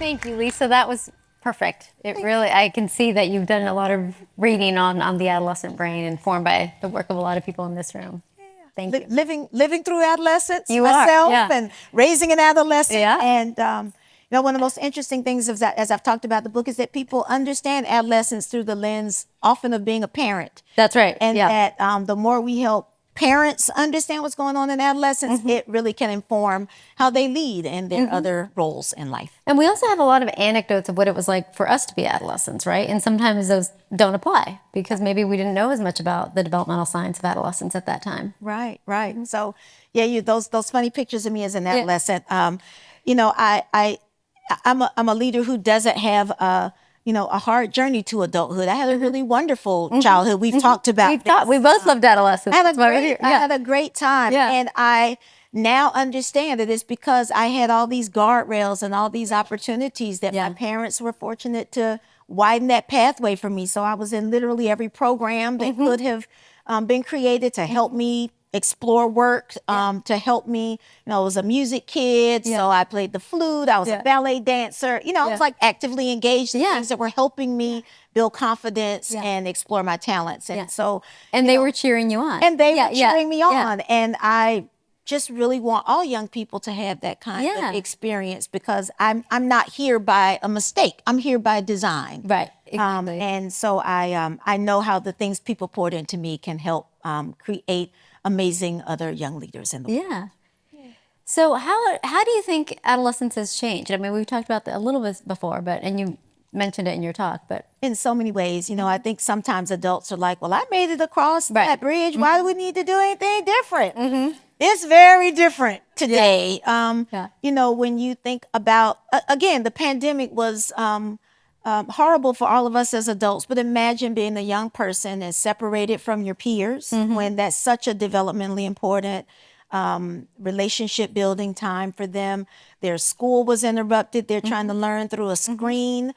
Thank you, Lisa. That was perfect. I can see that you've done a lot of reading on the adolescent brain, informed by the work of a lot of people in this room. Thank you. Living through adolescence myself and raising an adolescent. Yeah. And, one of the most interesting things is that, as I've talked about the book, is that people understand adolescence through the lens often of being a parent. That's right. And that the more we help parents understand what's going on in adolescence, it really can inform how they lead in their other roles in life. And we also have a lot of anecdotes of what it was like for us to be adolescents, right? And sometimes those don't apply because maybe we didn't know as much about the developmental science of adolescence at that time. Right. So, those funny pictures of me as an adolescent. I'm a leader who doesn't have a hard journey to adulthood. I had a really wonderful childhood. We've talked about We both loved adolescence. I had a great time. Yeah. And I now understand that it's because I had all these guardrails and all these opportunities that my parents were fortunate to widen that pathway for me. So I was in literally every program that could have been created to help me explore work, to help me. I was a music kid, so I played the flute. I was a ballet dancer. I was like actively engaged in things that were helping me build confidence and explore my talents. And and they were cheering you on. And they were cheering me on. And I just really want all young people to have that kind of experience, because I'm not here by a mistake. I'm here by design. Right. Exactly. And so I know how the things people poured into me can help create amazing other young leaders in the world. Yeah. So how do you think adolescence has changed? I mean, we've talked about that a little bit before, and you mentioned it in your talk, but in so many ways, I think sometimes adults are like, well, I made it across that bridge. Why do we need to do anything different? It's very different today. When you think about, again, the pandemic was horrible for all of us as adults, but imagine being a young person and separated from your peers when that's such a developmentally important relationship building time for them. Their school was interrupted. They're trying to learn through a screen.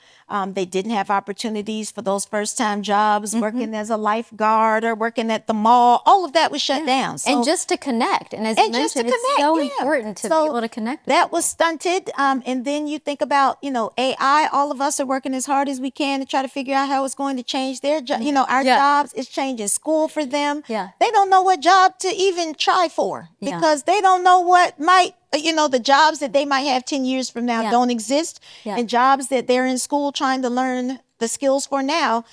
They didn't have opportunities for those first-time jobs, working as a lifeguard or working at the mall. All of that was shut down. So, and just to connect. And as you mentioned, it's so important to be able to connect. That was stunted. And then you think about, AI. All of us are working as hard as we can to try to figure out how it's going to change their job. Our jobs. It's changing school for them. They don't know what job to even try for because they don't know what might, the jobs that they might have 10 years from now don't exist. And jobs that they're in school trying to learn the skills for now,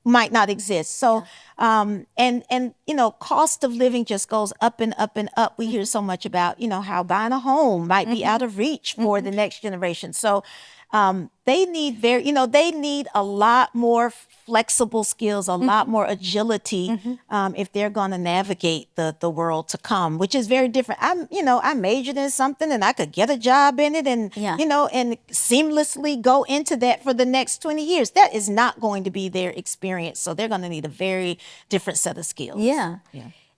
might not exist. So, cost of living just goes up and up and up. We hear so much about, how buying a home might be out of reach for the next generation. So, they need they need a lot more flexible skills, a lot more agility, if they're going to navigate the world to come, which is very different. I majored in something and I could get a job in it and, and seamlessly go into that for the next 20 years. That is not going to be their experience. So they're going to need a very different set of skills. Yeah.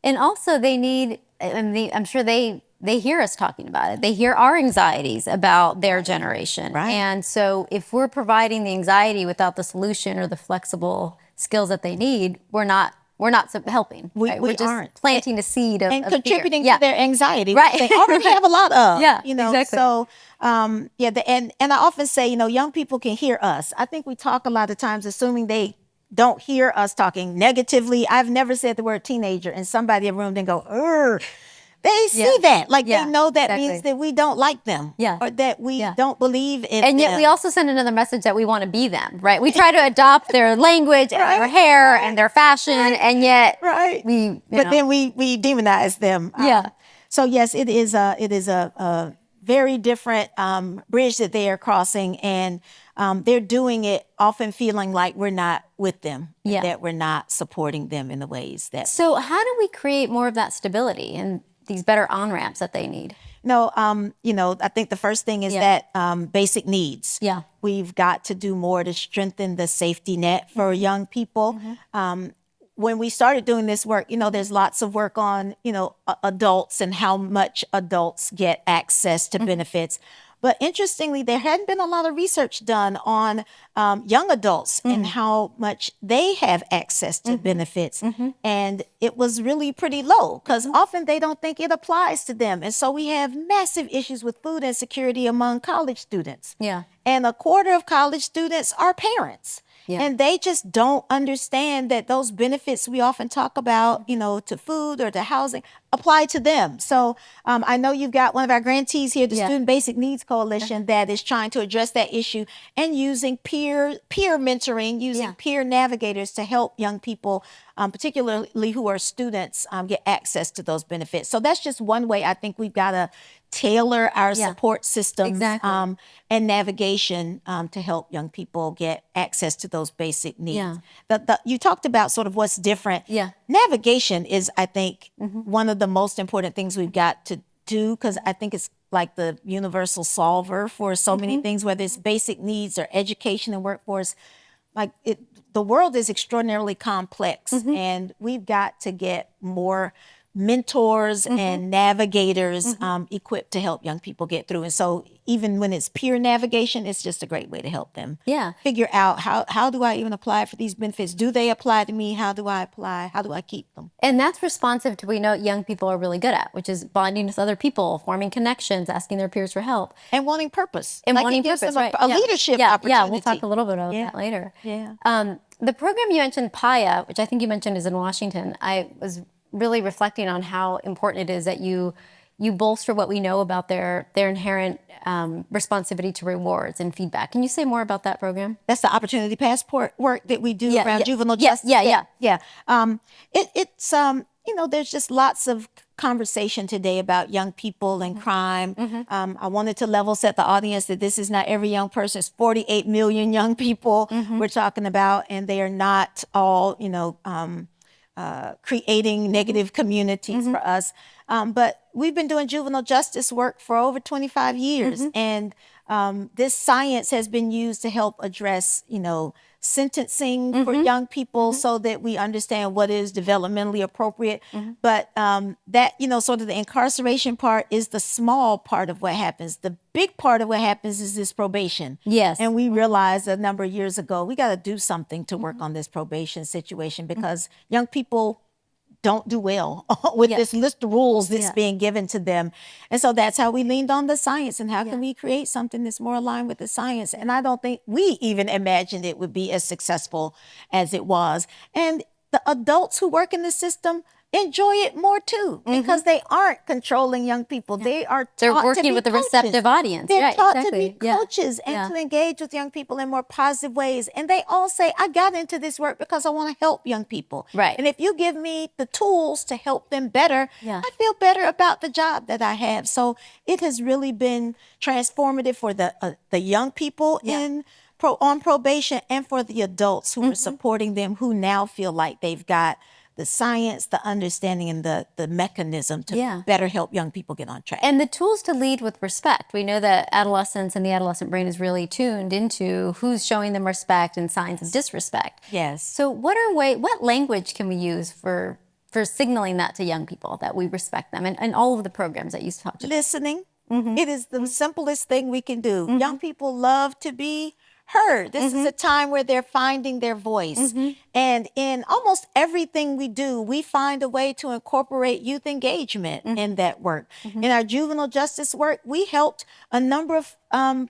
And also they need, I'm sure they hear us talking about it. They hear our anxieties about their generation. Right. And so if we're providing the anxiety without the solution or the flexible skills that they need, we're not helping. We're just aren't. planting a seed of contributing fear. to their anxiety, right. which they already have a lot of. Exactly. So, and I often say, young people can hear us. I think we talk a lot of times assuming they don't hear us talking negatively. I've never said the word teenager and somebody in the room didn't go, "Urgh." They see that. Like they know that means that we don't like them or that we don't believe in them. And yet we also send another message that we want to be them, right? We try to adopt their language and their hair and their fashion, and yet we then we demonize them. So yes, it is a very different bridge that they are crossing, and they're doing it often feeling like we're not with them, that we're not supporting them in the ways that. So how do we create more of that stability and these better on-ramps that they need? I think the first thing is that basic needs. We've got to do more to strengthen the safety net for young people. When we started doing this work, there's lots of work on, adults and how much adults get access to benefits. But interestingly, there hadn't been a lot of research done on young adults and how much they have access to benefits. And it was really pretty low because often they don't think it applies to them. And so we have massive issues with food insecurity among college students. Yeah. And a quarter of college students are parents. Yeah. And they just don't understand that those benefits we often talk about, you know, to food or to housing apply to them. So I know you've got one of our grantees here, the Student Basic Needs Coalition, that is trying to address that issue and using peer mentoring, using peer navigators to help young people, particularly who are students, get access to those benefits. So that's just one way I think we've got to tailor our support systems and navigation to help young people get access to those basic needs. You talked about sort of what's different. Navigation is, I think, one of the most important things we've got to do, because I think it's like the universal solver for so many things, whether it's basic needs or education and workforce. The world is extraordinarily complex, and we've got to get more mentors and navigators equipped to help young people get through. And so even when it's peer navigation, it's just a great way to help them figure out how do I even apply for these benefits? Do they apply to me? How do I apply? How do I keep them? And that's responsive to what we know young people are really good at, which is bonding with other people, forming connections, asking their peers for help. And wanting purpose. And wanting purpose, right. A leadership opportunity. Yeah, we'll talk a little bit about that later. The program you mentioned, PAYA, which I think you mentioned is in Washington, I was really reflecting on how important it is that you bolster what we know about their inherent responsivity to rewards and feedback. Can you say more about that program? That's the opportunity passport work that we do around juvenile justice. It's there's just lots of conversation today about young people and crime. I wanted to level set the audience that this is not every young person. It's 48 million young people we're talking about, and they are not all, creating negative communities for us. But we've been doing juvenile justice work for over 25 years. And this science has been used to help address, sentencing for young people so that we understand what is developmentally appropriate. But that, sort of the incarceration part is the small part of what happens. The big part of what happens is this probation. Yes. And we realized a number of years ago, we got to do something to work on this probation situation because young people don't do well with this list of rules that's being given to them. And so that's how we leaned on the science and how can we create something that's more aligned with the science. And I don't think we even imagined it would be as successful as it was. And the adults who work in the system enjoy it more too because they aren't controlling young people. They're working with a receptive audience. They're taught to be coaches and to engage with young people in more positive ways. And they all say, I got into this work because I want to help young people. Right. And if you give me the tools to help them better, I feel better about the job that I have. So it has really been transformative for the young people on probation and for the adults who are supporting them, who now feel like they've got the science, the understanding, and the mechanism to better help young people get on track. And the tools to lead with respect. We know that adolescence and the adolescent brain is really tuned into who's showing them respect and signs of disrespect. Yes. So what language can we use for signaling that to young people, that we respect them, and all of the programs that you talked about? Listening. It is the simplest thing we can do. Young people love to be heard. This is a time where they're finding their voice. And in almost everything we do, we find a way to incorporate youth engagement in that work. In our juvenile justice work, we helped a number of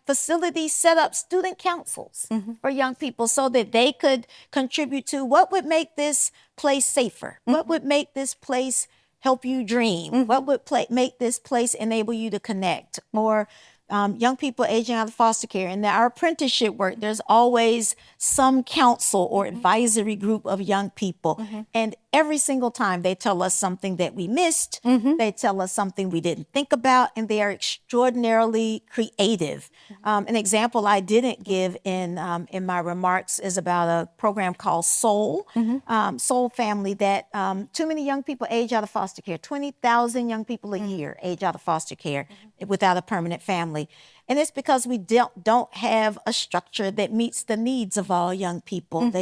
facilities set up student councils for young people so that they could contribute to what would make this place safer, what would make this place help you dream, what would make this place enable you to connect, or young people aging out of foster care. In our apprenticeship work, there's always some council or advisory group of young people. And every single time they tell us something that we missed, they tell us something we didn't think about, and they are extraordinarily creative. An example I didn't give in my remarks is about a program called Soul, Soul Family, that too many young people age out of foster care. 20,000 young people a year age out of foster care without a permanent family. And it's because we don't have a structure that meets the needs of all young people.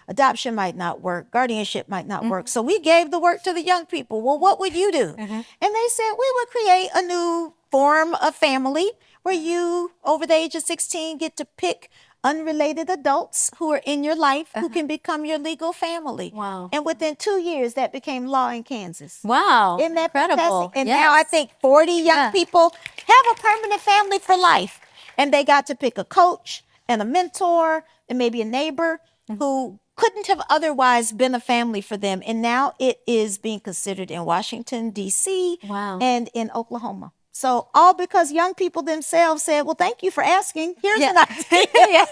Adoption might not work, guardianship might not work. So we gave the work to the young people. Well, what would you do? And they said, we would create a new form of family where you, over the age of 16, get to pick unrelated adults who are in your life who can become your legal family. Wow. And within 2 years, that became law in Kansas. Wow. Isn't that Incredible. fantastic? And now I think 40 young people have a permanent family for life. And they got to pick a coach and a mentor and maybe a neighbor who couldn't have otherwise been a family for them. And now it is being considered in Washington, D.C. Wow. and in Oklahoma. So all because young people themselves said, well, thank you for asking. Here's an idea.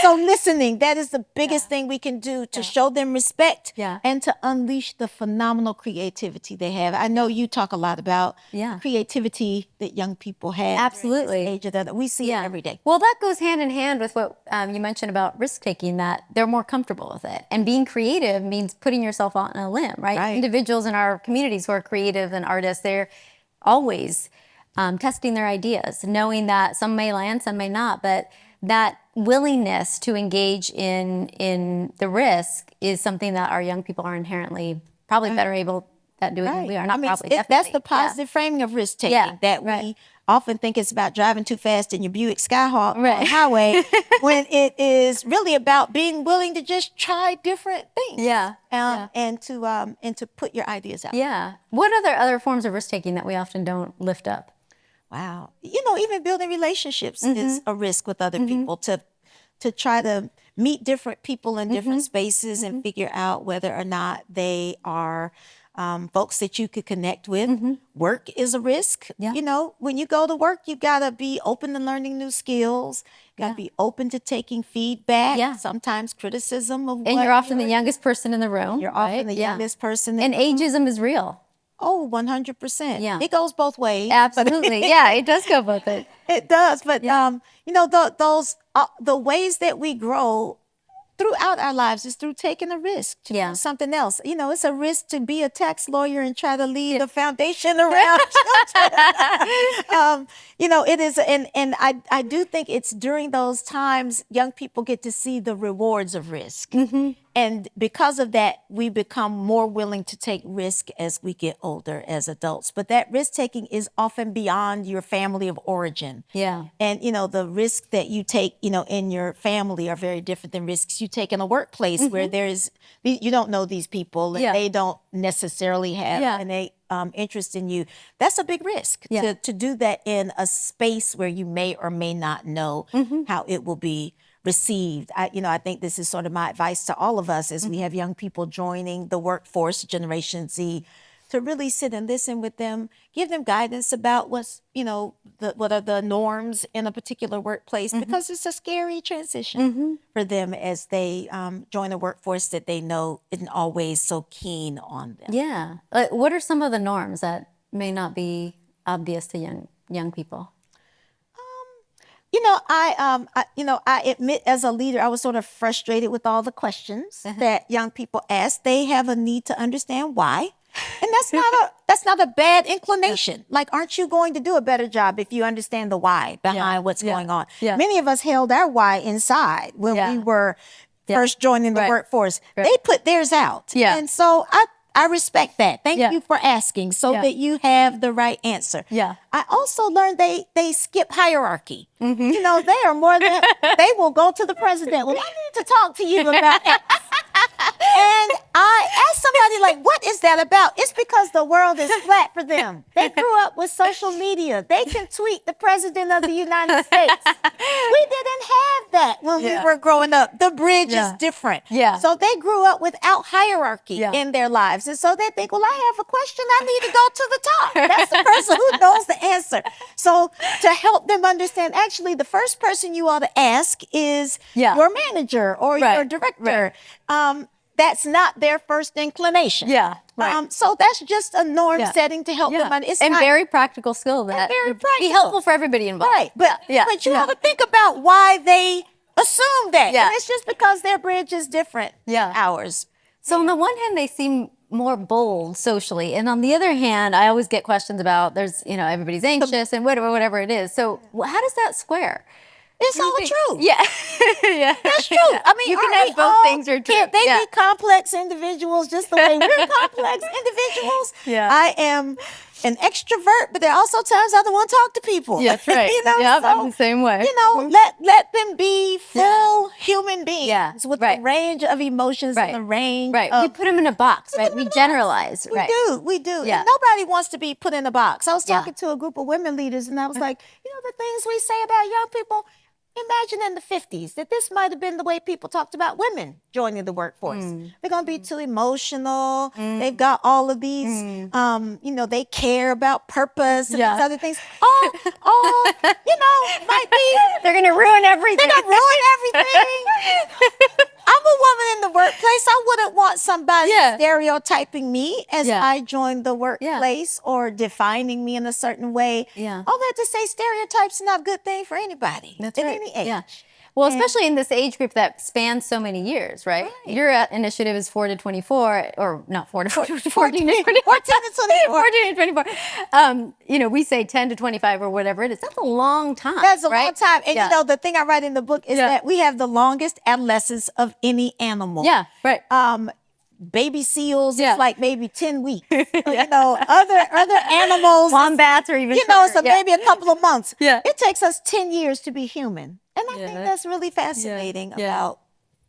So listening, that is the biggest thing we can do to show them respect and to unleash the phenomenal creativity they have. I know you talk a lot about creativity that young people have. Absolutely. Age of that. We see it every day. Well, that goes hand in hand with what you mentioned about risk-taking, that they're more comfortable with it. And being creative means putting yourself on a limb, right? Individuals in our communities who are creative and artists, they're always testing their ideas, knowing that some may land, some may not, but that willingness to engage in the risk is something that our young people are inherently probably better able at doing than we are. Not probably, definitely. That's the positive framing of risk taking that we often think it's about driving too fast in your Buick Skyhawk on the highway, when it is really about being willing to just try different things. And to put your ideas out. What other forms of risk taking that we often don't lift up? Wow. You know, even building relationships is a risk with other people, to try to meet different people in different spaces and figure out whether or not they are folks that you could connect with. Work is a risk. You know, when you go to work, you got to be open to learning new skills. You got to be open to taking feedback, sometimes criticism of And you're often the youngest person in the room. You're often the youngest person. And ageism is real. Oh, 100%. It goes both ways. Absolutely. It does go both ways. It does. But, you know, the ways that we grow throughout our lives is through taking a risk to do something else. You know, it's a risk to be a tax lawyer and try to lead a foundation around children. You know, it is. And I do think it's during those times young people get to see the rewards of risk. And because of that, we become more willing to take risk as we get older as adults. But that risk taking is often beyond your family of origin. And, you know, the risks that you take, you know, in your family are very different than risks you take in a workplace where you don't know these people and they don't necessarily have an interest in you. That's a big risk to do that in a space where you may or may not know how it will be received. I think this is sort of my advice to all of us as we have young people joining the workforce, Generation Z, to really sit and listen with them, give them guidance about what's, you know, what are the norms in a particular workplace, because it's a scary transition for them as they join a workforce that they know isn't always so keen on them. What are some of the norms that may not be obvious to young people? You know, I admit as a leader, I was sort of frustrated with all the questions that young people ask. They have a need to understand why. And that's not a bad inclination. Like, aren't you going to do a better job if you understand the why behind what's going on? Many of us held our why inside when we were first joining the workforce. They put theirs out. And so I respect that. Thank you for asking so that you have the right answer. I also learned they skip hierarchy. You know, they are more than, they will go to the president. Well, I need to talk to you about X. And I asked somebody, like, what is that about? It's because the world is flat for them. They grew up with social media. They can tweet the president of the United States. We didn't have that when we were growing up. The bridge is different. So they grew up without hierarchy in their lives. And so they think, well, I have a question. I need to go to the top. That's the person who knows the answer. So to help them understand, actually, the first person you ought to ask is your manager or your director. That's not their first inclination. So that's just a norm setting to help them. It's and very practical skill that would be helpful for everybody involved. But you ought to think about why they assume that. And it's just because their bridge is different than ours. So on the one hand, they seem more bold socially. And on the other hand, I always get questions about everybody's anxious and whatever it is. So how does that square? It's all true. That's true. I mean, you can have both things are true. Can't they be complex individuals just the way we're complex individuals? I am an extrovert, but there are also times I don't want to talk to people. Yeah, that's right. You know, yeah, so, I'm the same way. You know, let them be full human beings with right. the range of emotions and the range of... We put them in a box, right? We generalize. We do. Yeah. And nobody wants to be put in a box. I was talking to a group of women leaders, and I was like, you know, the things we say about young people, imagine in the 50s that this might have been the way people talked about women joining the workforce. They're going to be too emotional. They've got all of these, you know, they care about purpose and these other things. Oh, you know, might be. They're going to ruin everything. They're going to ruin everything. I'm a woman in the workplace. I wouldn't want somebody stereotyping me as I join the workplace or defining me in a certain way. All that to say, stereotypes are not a good thing for anybody at any age. Yeah. Well, especially in this age group that spans so many years, right? Your initiative is 4 to 24, or not 4 to 14 to 24. 14 to 24. You know, we say 10 to 25 or whatever it is. That's a long time. That's a long time. And you know, the thing I write in the book is that we have the longest adolescence of any animal. Yeah, right. Baby seals is like maybe 10 weeks. You know, other animals. Wombats or even you know, so maybe a couple of months. It takes us 10 years to be human. And I think that's really fascinating about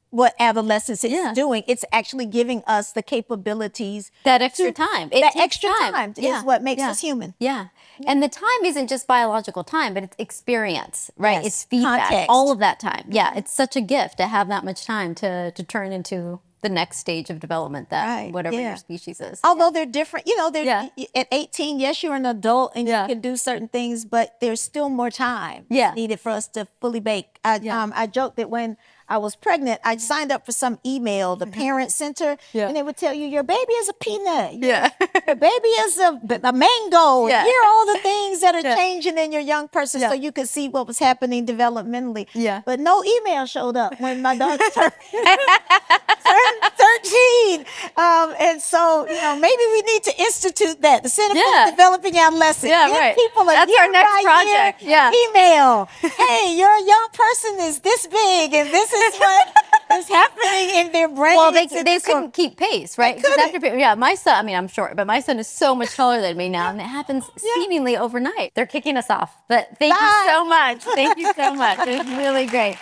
what adolescence is doing. It's actually giving us the capabilities. That extra time. That extra time is what makes us human. Yeah. And the time isn't just biological time, but it's experience, right? Yes. It's feedback, Context. all of that time. Yeah, it's such a gift to have that much time to turn into the next stage of development that whatever your species is. Although they're different, you know, they're at 18, yes, you're an adult and you can do certain things, but there's still more time needed for us to fully bake. I joked that when I was pregnant, I signed up for some email, the parent center, and they would tell you your baby is a peanut. Your baby is a mango. Here are all the things that are changing in your young person so you could see what was happening developmentally. But no email showed up when my daughter turned 13. And so, you know, maybe we need to institute that. The Center for Developing Adolescent. Give people a That's our next project. Email. Hey, your young person is this big and this is what is happening in their brain. Well, they couldn't keep pace, right? My son, I mean, I'm short, but my son is so much taller than me now, and it happens seemingly overnight. They're kicking us off. But thank you so much. Thank you so much. It was really great.